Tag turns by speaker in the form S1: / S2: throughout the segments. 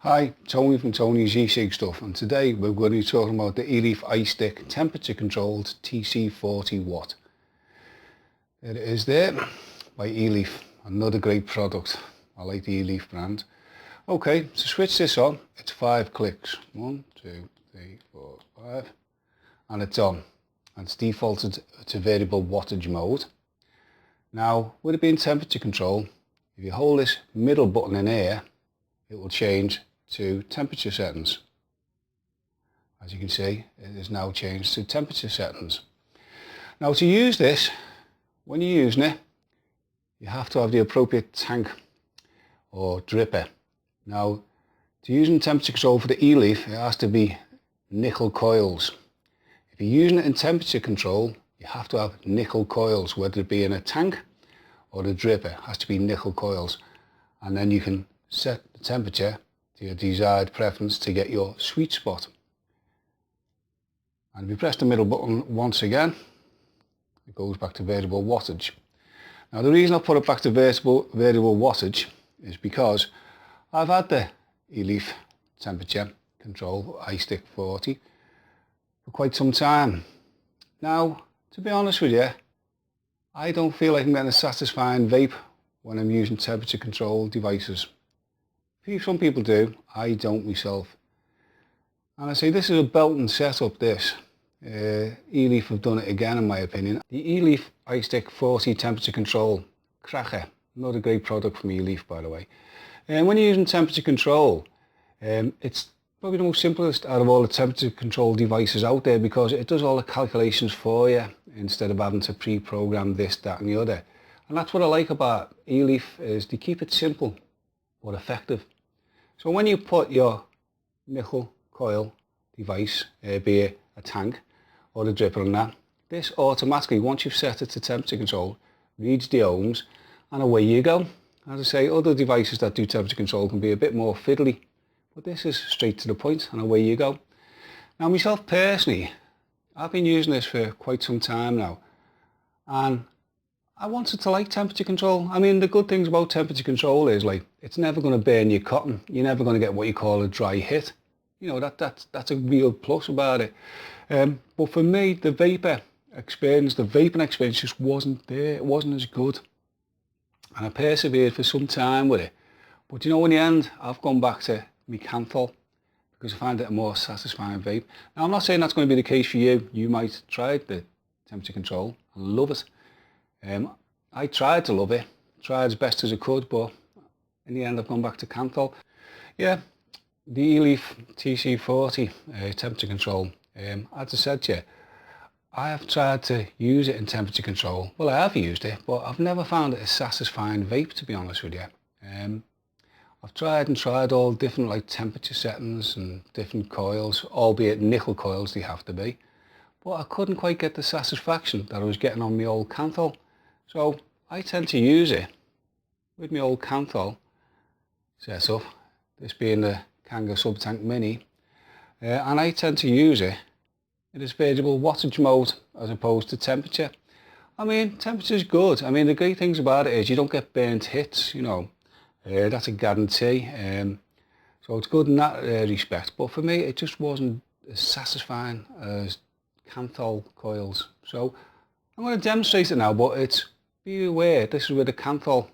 S1: Hi, Tony from Tony's E-Cig Stuff, and today we're going to be talking about the Eleaf iStick temperature controlled TC40 watt. There it is there, by Eleaf, another great product. I like the Eleaf brand. Okay, to switch this on, it's 5 clicks. 1, 2, 3, 4, 5, and it's on. And it's defaulted to variable wattage mode. Now, with it being temperature control, if you hold this middle button in here, it will change to temperature settings. As you can see, it is now changed to temperature settings. Now, to use this, when you're using it, you have to have the appropriate tank or dripper. Now, to use temperature control for the Eleaf, it has to be nickel coils. If you're using it in temperature control, you have to have nickel coils, whether it be in a tank or the dripper. It has to be nickel coils, and then you can set the temperature to your desired preference to get your sweet spot. And if you press the middle button once again, it goes back to variable wattage. Now, the reason I put it back to variable wattage is because I've had the Eleaf temperature control iStick 40 for quite some time. Now, to be honest with you, I don't feel like I'm getting a satisfying vape when I'm using temperature control devices. Some people do, I don't myself. And I say this is a belt and setup, this. Eleaf have done it again, in my opinion. The Eleaf iStick 40 temperature control cracker, another great product from Eleaf, by the way. And when you're using temperature control, it's probably the most simplest out of all the temperature control devices out there, because it does all the calculations for you instead of having to pre-program this, that and the other. And that's what I like about Eleaf, is they keep it simple but effective. So when you put your nickel coil device, be it a tank or a dripper on that, this automatically, once you've set it to temperature control, reads the ohms and away you go. As I say, other devices that do temperature control can be a bit more fiddly, but this is straight to the point and away you go. Now, myself personally, I've been using this for quite some time now, and I wanted to like temperature control. I mean, the good things about temperature control is, like, it's never going to burn your cotton. You're never going to get what you call a dry hit. You know, that's a real plus about it. But for me, the vaping experience just wasn't there. It wasn't as good. And I persevered for some time with it. But you know, in the end, I've gone back to my Canthal because I find it a more satisfying vape. Now, I'm not saying that's going to be the case for you. You might try the temperature control and love it. I tried to love it, tried as best as I could, but in the end I've gone back to Canthal. Yeah, the Eleaf TC40 temperature control, as I said to you, I have tried to use it in temperature control. Well, I have used it, but I've never found it a satisfying vape, to be honest with you. I've tried all different, like, temperature settings and different coils, albeit nickel coils they have to be, but I couldn't quite get the satisfaction that I was getting on my old Canthal. So I tend to use it with my old Canthal setup, this being the Kanga Sub-Tank Mini, and I tend to use it in its variable wattage mode as opposed to temperature. I mean, temperature is good. I mean, the great things about it is you don't get burnt hits, you know, that's a guarantee. So it's good in that respect, but for me it just wasn't as satisfying as Canthal coils. So I'm going to demonstrate it now, but it's, be aware, this is with a Canthal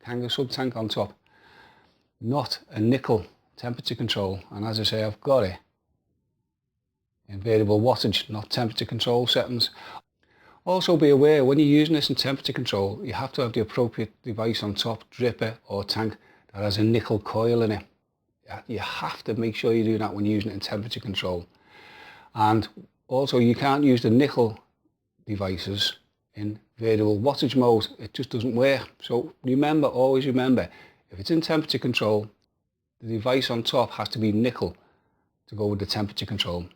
S1: Kanga Sub-Tank on top, not a nickel temperature control. And as I say, I've got it in variable wattage, not temperature control settings. Also be aware, when you're using this in temperature control, you have to have the appropriate device on top, dripper or tank, that has a nickel coil in it. You have to make sure you do that when you're using it in temperature control. And also, you can't use the nickel devices in variable wattage mode. It just doesn't work. So remember, always remember, if it's in temperature control, the device on top has to be nickel to go with the temperature control.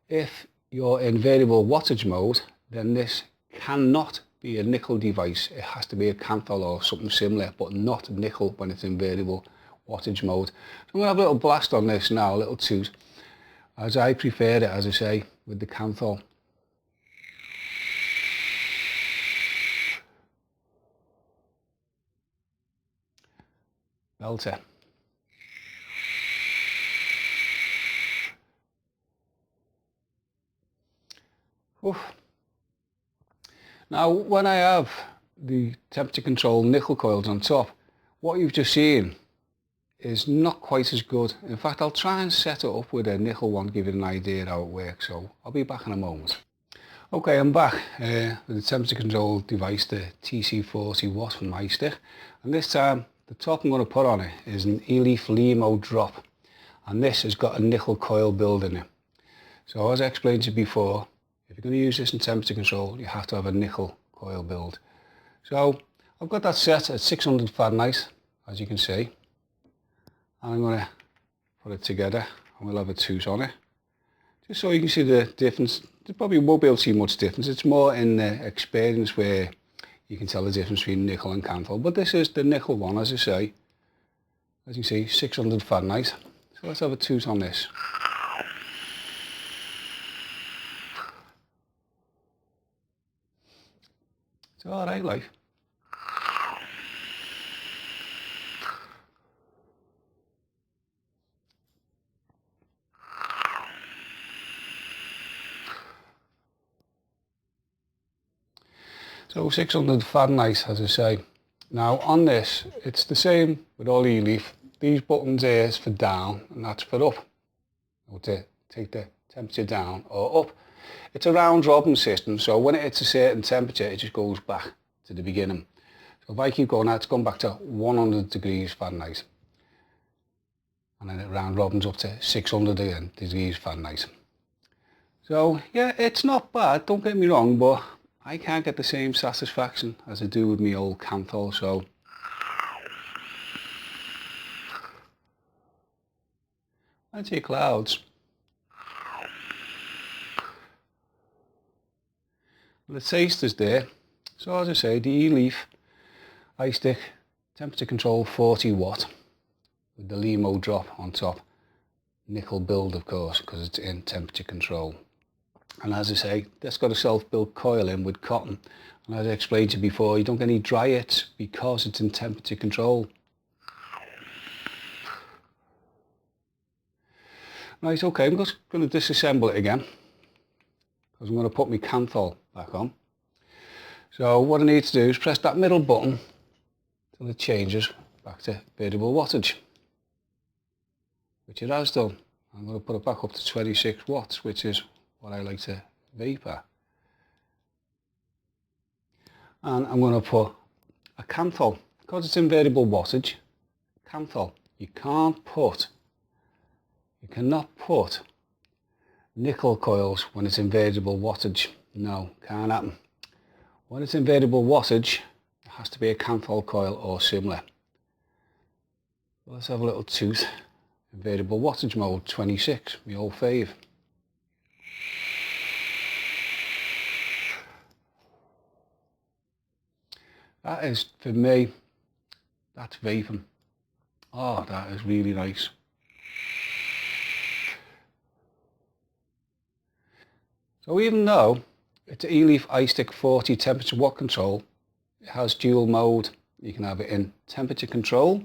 S1: If you're in variable wattage mode, then this cannot be a nickel device. It has to be a Canthal or something similar, but not nickel when it's in variable wattage mode. So I'm going to have a little blast on this now, a little toot. as I prefer it, as I say, with the Kanthal. Belter. Oof. Now when I have the temperature control nickel coils on top, what you've just seen is not quite as good. In fact, I'll try and set it up with a nickel one, give you an idea how it works, so I'll be back in a moment. Okay, I'm back with the temperature control device, the TC40 watt from iStick, and this time the top I'm going to put on it is an Eleaf Limo drop, and this has got a nickel coil build in it. So as I explained to you before, if you're going to use this in temperature control, you have to have a nickel coil build. So I've got that set at 600 Fahrenheit, as you can see, and I'm going to put it together, and we'll have a tooth on it, just so you can see the difference. You probably won't be able to see much difference. It's more in the experience where you can tell the difference between nickel and Kanthal. But this is the nickel one, as I say. As you can see, 600 Fahrenheit. So let's have a tooth on this. It's alright, like. So 600 Fahrenheit, as I say. Now on this, it's the same with all Eleaf. These buttons here is for down and that's for up, or to take the temperature down or up. It's a round robin system, so when it hits a certain temperature, it just goes back to the beginning. So if I keep going, it's gone back to 100 degrees Fahrenheit. And then it round robins up to 600 degrees Fahrenheit. So yeah, it's not bad, don't get me wrong, but I can't get the same satisfaction as I do with my old Kanthal, so let's see clouds. Well, the taste is there. So as I say, the Eleaf iStick temperature control 40 watt with the Limo drop on top. Nickel build, of course, because it's in temperature control. And as I say, that's got a self-built coil in with cotton. And as I explained to you before, you don't get any dry hits because it's in temperature control. Right, okay, I'm just going to disassemble it again, because I'm going to put my Kanthal back on. So what I need to do is press that middle button till it changes back to variable wattage, which it has done. I'm going to put it back up to 26 watts, which is what I like to vape at. And I'm going to put a Kanthal, because it's in variable wattage. Kanthal, you cannot put nickel coils when it's in variable wattage. No, can't happen. When it's in variable wattage, it has to be a Kanthal coil or similar. So let's have a little tooth. In variable wattage mode, 26, my old fave. That is, for me, that's vaping. Oh, that is really nice. So even though it's an Eleaf iStick 40 temperature watt control, it has dual mode. You can have it in temperature control,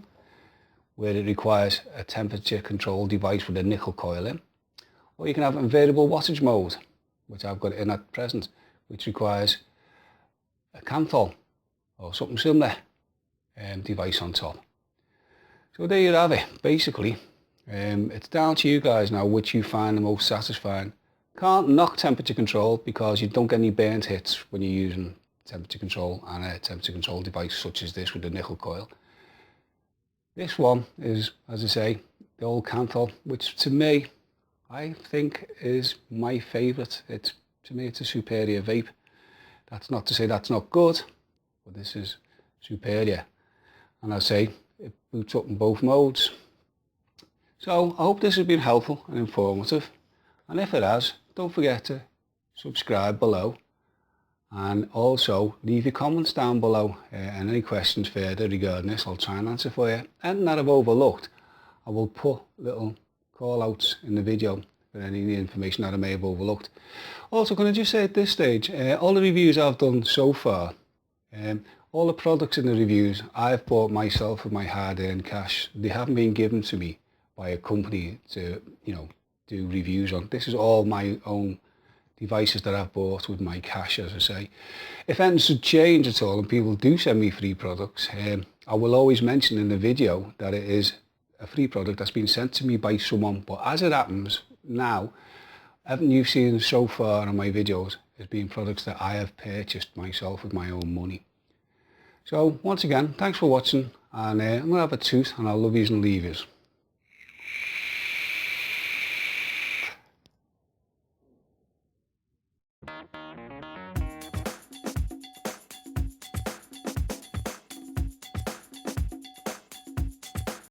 S1: where it requires a temperature control device with a nickel coil in, or you can have it in variable wattage mode, which I've got it in at present, which requires a Kanthal or something similar device on top. So there you have it. Basically, it's down to you guys now which you find the most satisfying. Can't knock temperature control because you don't get any burnt hits when you're using temperature control and a temperature control device such as this with the nickel coil. This one is, as I say, the old Kanthal, which to me, I think is my favourite. To me, it's a superior vape. That's not to say that's not good, but this is superior. And I say it boots up in both modes. So I hope this has been helpful and informative. And if it has, don't forget to subscribe below. And also leave your comments down below and any questions further regarding this, I'll try and answer for you. Anything that I've overlooked, I will put little call outs in the video for any of the information that I may have overlooked. Also, can I just say at this stage, all the reviews I've done so far, all the products in the reviews I've bought myself with my hard-earned cash. They haven't been given to me by a company to, do reviews on. This is all my own devices that I've bought with my cash, as I say. If anything should change at all and people do send me free products, I will always mention in the video that it is a free product that's been sent to me by someone. But as it happens now, everything you've seen so far on my videos has been products that I have purchased myself with my own money. So once again, thanks for watching, and I'm going to have a toot and I'll love yous and leave yous.